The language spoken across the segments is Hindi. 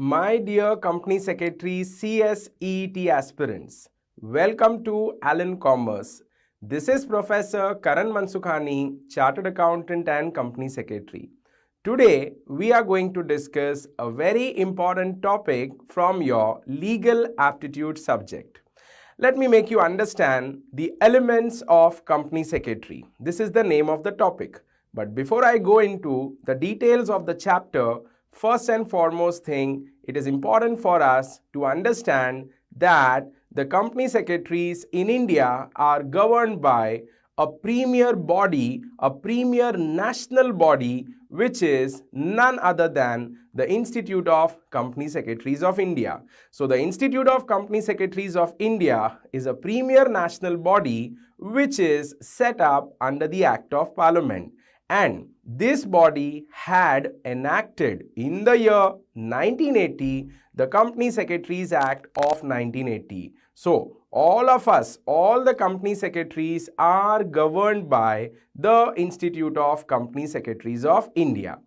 My dear Company Secretary CSET aspirants, welcome to Allen Commerce. This is Professor Karan Mansukhani, Chartered Accountant and Company Secretary. Today, we are going to discuss a very important topic from your legal aptitude subject. Let me make you understand the elements of Company Secretary. This is the name of the topic. But before I go into the details of the chapter, first and foremost thing, it is important for us to understand that the company secretaries in India are governed by a premier body, a premier national body, which is none other than the Institute of Company Secretaries of India. So the Institute of Company Secretaries of India is a premier national body which is set up under the Act of Parliament. And this body had enacted in the year 1980 the Company Secretaries Act of 1980. So all of us, all the company secretaries are governed by the Institute of Company Secretaries of India.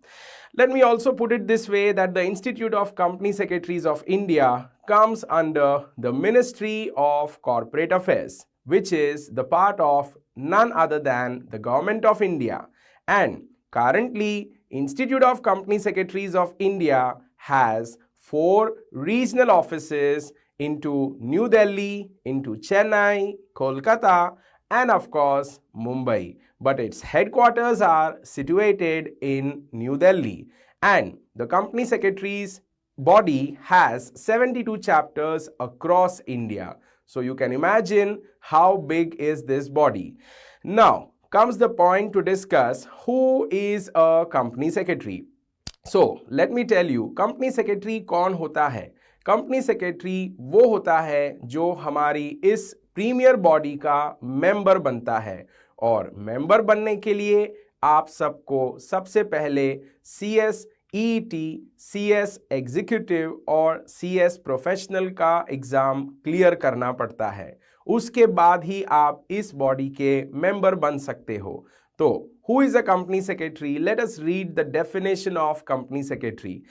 Let me also put it this way that the Institute of Company Secretaries of India comes under the Ministry of Corporate Affairs, which is the part of none other than the Government of India. And currently, Institute of Company Secretaries of India has 4 regional offices into New Delhi, into Chennai, Kolkata, and of course, Mumbai. But its headquarters are situated in New Delhi. And the company secretaries body has 72 chapters across India. So you can imagine how big is this body. Now, comes the point to discuss who is a company secretary. So let me tell you, company secretary कौन होता है? कंपनी सेक्रेटरी वो होता है जो हमारी इस प्रीमियर बॉडी का मेंबर बनता है और मेंबर बनने के लिए आप सबको सबसे पहले CSET, CS एग्जीक्यूटिव और CS प्रोफेशनल का एग्जाम क्लियर करना पड़ता है. उसके बाद ही आप इस बॉडी के मेंबर बन सकते हो. तो who is a company secretary? Let us read the definition of company secretary.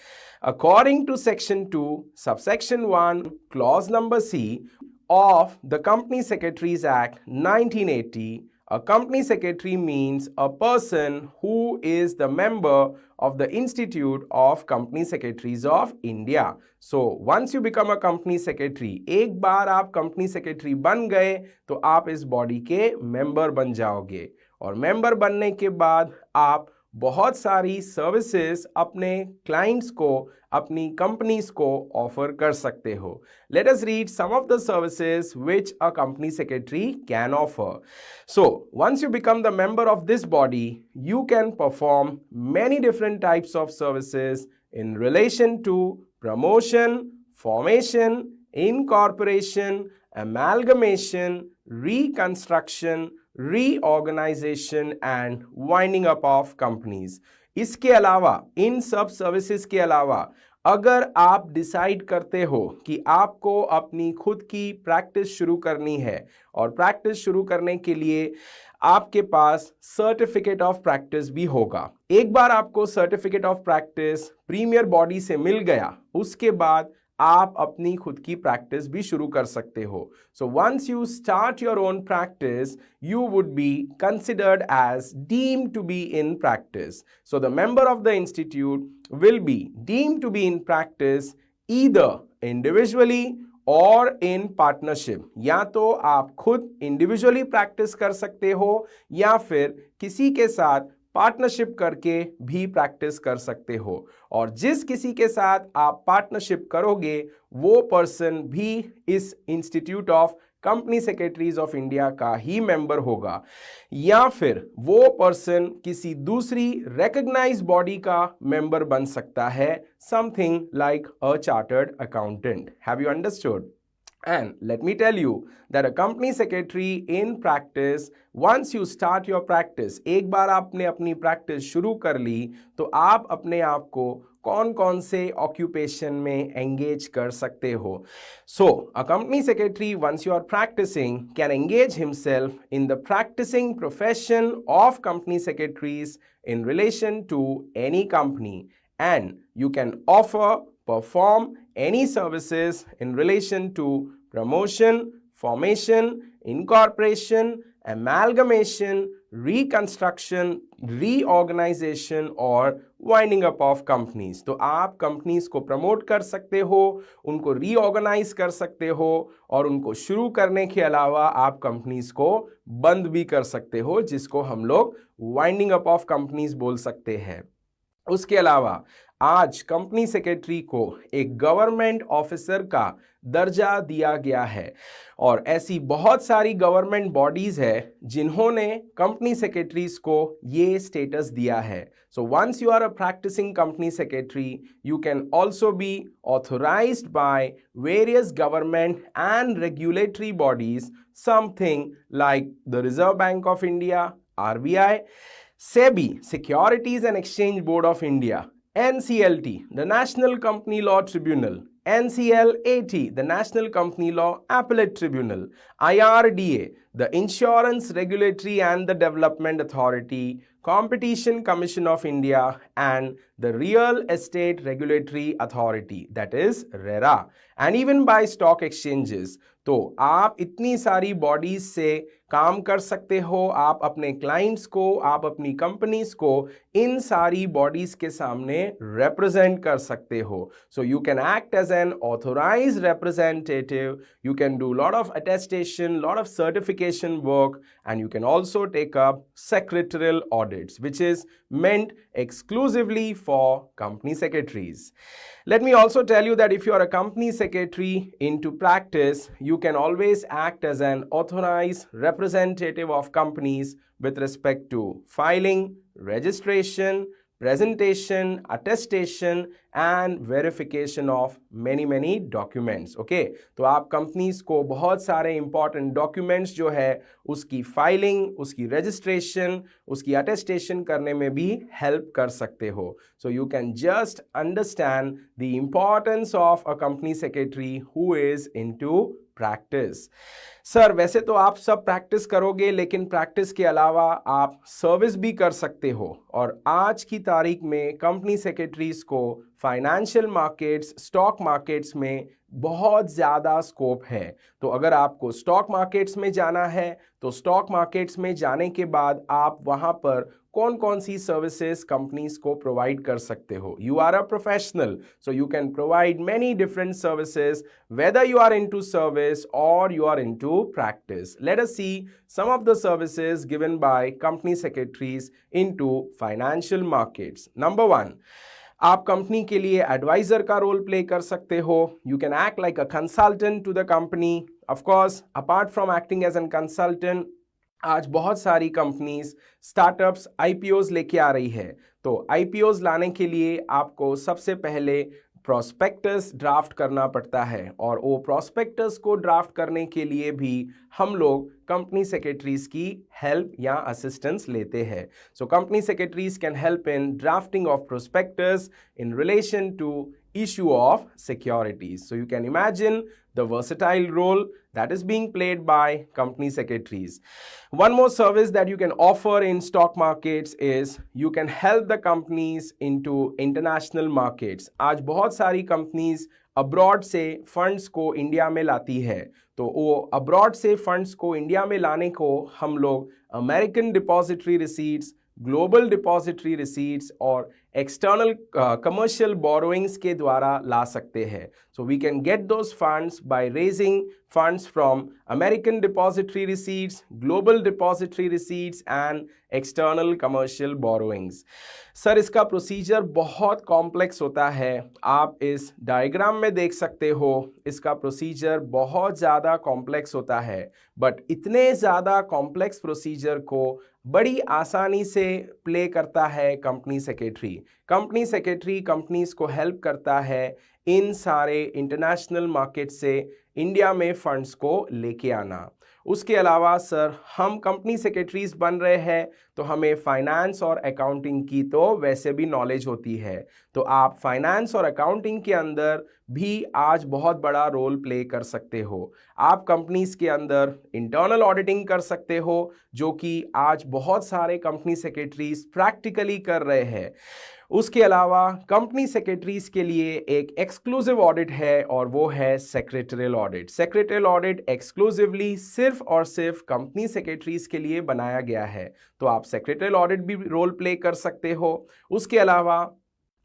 According to section 2, subsection 1, clause number C of the Company Secretaries Act 1980, a company secretary means a person who is the member of the Institute of Company Secretaries of India. So once you become a company secretary, एक बार आप company secretary बन गए तो आप इस body के member बन जाओगे और मेंबर बनने के बाद आप बहुत सारी सर्विसेज अपने क्लाइंट्स को, अपनी कंपनीज को ऑफर कर सकते हो. Let us read some of the services which a company secretary can offer. So once you become the member of this body, you can perform many different types of services in relation to promotion, formation, incorporation, amalgamation, reconstruction, reorganization and winding up of companies. इसके अलावा, इन सब सर्विसेज के अलावा, अगर आप डिसाइड करते हो कि आपको अपनी खुद की प्रैक्टिस शुरू करनी है और प्रैक्टिस शुरू करने के लिए आपके पास सर्टिफिकेट ऑफ प्रैक्टिस भी होगा. एक बार आपको certificate of practice premier body से मिल गया, उसके बाद आप अपनी खुद की प्रैक्टिस भी शुरू कर सकते हो. So once you start your own practice, you would be considered as deemed to be in practice. So the member of the institute will be deemed to be in practice either individually और इन पार्टनरशिप. या तो आप खुद इंडिविजुअली प्रैक्टिस कर सकते हो या फिर किसी के साथ पार्टनरशिप करके भी प्रैक्टिस कर सकते हो. और जिस किसी के साथ आप पार्टनरशिप करोगे वो पर्सन भी इस institute of company secretaries of India का ही मेंबर होगा या फिर वो पर्सन किसी दूसरी रिकॉग्नाइज बॉडी का मेंबर बन सकता है, something like a chartered accountant. Have you understood? And let me tell you that a company secretary in practice, once you start your practice, एक बार आपने अपनी प्रैक्टिस शुरू कर ली तो आप अपने आप को कौन कौन से ऑक्यूपेशन में एंगेज कर सकते हो. So a company secretary once you are practicing can engage himself in the practicing profession of company secretaries in relation to any company, and you can offer perform any services in relation to promotion, formation, incorporation, amalgamation, reconstruction, reorganization और वाइंडिंग अप ऑफ कंपनीज। तो आप कंपनीज को प्रमोट कर सकते हो, उनको रीऑर्गेनाइज कर सकते हो और उनको शुरू करने के अलावा आप कंपनीज को बंद भी कर सकते हो, जिसको हम लोग वाइंडिंग अप ऑफ कंपनीज बोल सकते हैं। उसके अलावा आज कंपनी सेक्रेटरी को एक गवर्नमेंट ऑफिसर का दर्जा दिया गया है और ऐसी बहुत सारी गवर्नमेंट बॉडीज है जिन्होंने कंपनी सेक्रेटरीज को ये स्टेटस दिया है। So once you are a practising company secretary, you can also be authorised by various government and regulatory bodies, something like the Reserve Bank of India, RBI, SEBI, Securities and Exchange Board of India, NCLT, the National Company Law Tribunal, NCLAT, the National Company Law Appellate Tribunal, IRDA, the Insurance Regulatory and the Development Authority, Competition Commission of India, and the Real Estate Regulatory Authority, that is RERA, and even by stock exchanges. तो आप इतनी सारी बॉडीज से काम कर सकते हो, आप अपने क्लाइंट्स को, आप अपनी कंपनीज को इन सारी बॉडीज के सामने रिप्रेजेंट कर सकते हो। So you can act as an authorised representative, you can do a lot of attestation, lot of certification work, and you can also take up secretarial audits, which is meant exclusively for company secretaries. Let me also tell you that if you are a company secretary into practice, you can always act as an authorized representative of companies with respect to filing, registration, presentation, attestation and verification of many documents. Okay, तो आप कंपनीज को बहुत सारे इंपॉर्टेंट डॉक्यूमेंट्स जो है उसकी फाइलिंग, उसकी रजिस्ट्रेशन, उसकी अटेस्टेशन करने में भी हेल्प कर सकते हो। So you can just understand the importance of a company secretary who is into practice. Sir वैसे तो आप सब प्रैक्टिस करोगे, लेकिन प्रैक्टिस के अलावा आप सर्विस भी कर सकते हो और आज की तारीख में कंपनी सेक्रेटरीज को फाइनेंशियल मार्केट्स, स्टॉक मार्केट्स में बहुत ज़्यादा स्कोप है। तो अगर आपको स्टॉक मार्केट्स में जाना है तो स्टॉक मार्केट्स में जाने के बाद आप वहाँ पर कौन कौन सी सर्विसेज कंपनीज को प्रोवाइड कर सकते हो। You are a professional, so you can provide many different services, whether you are into service or you are into practice. Let us see some of the services given by company secretaries into financial markets. Number one, आप कंपनी के लिए एडवाइजर का रोल प्ले कर सकते हो। You can act like a consultant to the company. Of course apart from acting as an consultant, आज बहुत सारी कंपनीज, स्टार्टअप्स IPOs लेके आ रही है। तो IPOs लाने के लिए आपको सबसे पहले प्रॉस्पेक्टस ड्राफ्ट करना पड़ता है और वो प्रॉस्पेक्टस को ड्राफ्ट करने के लिए भी हम लोग कंपनी सेक्रेटरीज की हेल्प या असिस्टेंस लेते हैं। So company secretaries can help in drafting of prospectus in relation to issue of securities. So you can imagine the versatile role that is being played by company secretaries. One more service that you can offer in stock markets is you can help the companies into international markets. आज बहुत सारी companies अब्रॉड से फंड्स को इंडिया में लाती है, तो वो अब्रॉड से फंड्स को इंडिया में लाने को हम लोग American depository receipts, global depository receipts और एक्सटर्नल कमर्शियल बोरोइंग्स के द्वारा ला सकते हैं। So we can get those funds by raising funds from American depository receipts, global depository receipts and external commercial borrowings. Sir इसका प्रोसीजर बहुत कॉम्प्लेक्स होता है, आप इस डायग्राम में देख सकते हो। इसका प्रोसीजर बहुत ज़्यादा कॉम्प्लेक्स होता है, बट इतने ज़्यादा कॉम्प्लेक्स प्रोसीजर को बड़ी आसानी से प्ले करता है company secretary. Company secretary companies को हेल्प करता है इन सारे इंटरनेशनल मार्केट से इंडिया में फंड्स को लेके आना। उसके अलावा सर हम कंपनी सेक्रेटरीज बन रहे हैं तो हमें फाइनेंस और अकाउंटिंग की तो वैसे भी नॉलेज होती है, तो आप फाइनेंस और अकाउंटिंग के अंदर भी आज बहुत बड़ा रोल प्ले कर सकते हो। आप कंपनीज के अंदर इंटरनल ऑडिटिंग कर सकते हो, जो कि आज बहुत सारे कंपनी सेक्रेटरीज प्रैक्टिकली कर रहे हैं। उसके अलावा कंपनी सेक्रेटरीज के लिए एक एक्सक्लूसिव ऑडिट है और वो है secretarial audit. Secretarial audit exclusively सिर्फ और सिर्फ कंपनी सेक्रेटरीज के लिए बनाया गया है, तो आप सेक्रेटरियल ऑडिट भी रोल प्ले कर सकते हो। उसके अलावा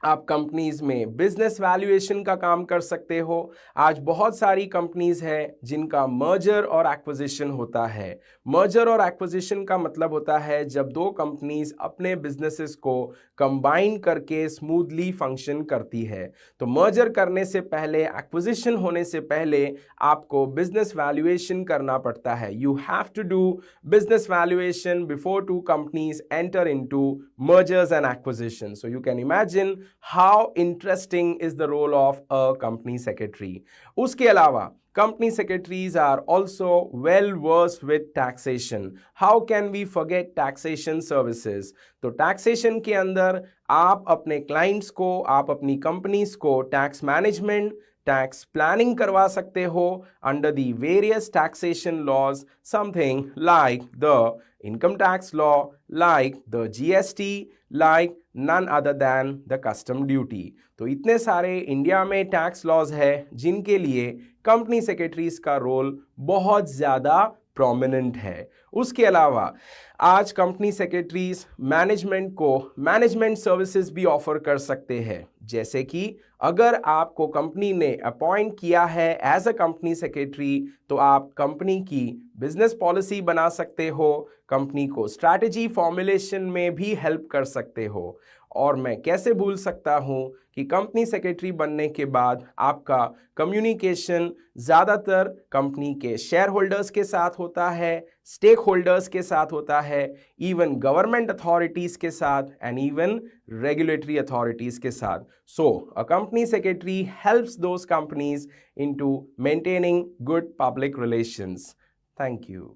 आप कंपनीज में बिजनेस वैल्यूएशन का काम कर सकते हो। आज बहुत सारी कंपनीज हैं जिनका मर्जर और एक्विजिशन होता है। मर्जर और एक्विजिशन का मतलब होता है जब दो कंपनीज अपने बिजनेसेस को कंबाइन करके स्मूथली फंक्शन करती है। तो मर्जर करने से पहले, एक्विजिशन होने से पहले आपको बिजनेस वैल्यूएशन करना पड़ता है। You have to do business valuation before two companies enter into mergers and acquisition. So you can imagine how interesting is the role of a company secretary. उसके अलावा company secretaries are also well versed with taxation. How can we forget taxation services? तो taxation के अंदर आप अपने clients को, आप अपनी companies को tax management, टैक्स प्लानिंग करवा सकते हो under the various taxation laws, something like the income tax law, like the GST, like none other than the custom duty. तो इतने सारे इंडिया में टैक्स लॉज है जिनके लिए कंपनी सेक्रेटरीज का रोल बहुत ज़्यादा प्रोमिनेंट है। उसके अलावा आज कंपनी सेक्रेटरीज मैनेजमेंट को मैनेजमेंट सर्विसेज भी ऑफर कर सकते हैं। जैसे कि अगर आपको कंपनी ने अपॉइंट किया है एज अ कंपनी सेक्रेटरी, तो आप कंपनी की बिजनेस पॉलिसी बना सकते हो, कंपनी को स्ट्रैटेजी फॉर्मुलेशन में भी हेल्प कर सकते हो। और मैं कैसे भूल सकता हूँ कि कंपनी सेक्रेटरी बनने के बाद आपका कम्युनिकेशन ज़्यादातर कंपनी के शेयर होल्डर्स के साथ होता है, स्टेक होल्डर्स के साथ होता है, इवन गवर्नमेंट अथॉरिटीज़ के साथ एंड इवन रेगुलेटरी अथॉरिटीज़ के साथ। So a company secretary helps those companies into maintaining good public relations. Thank you.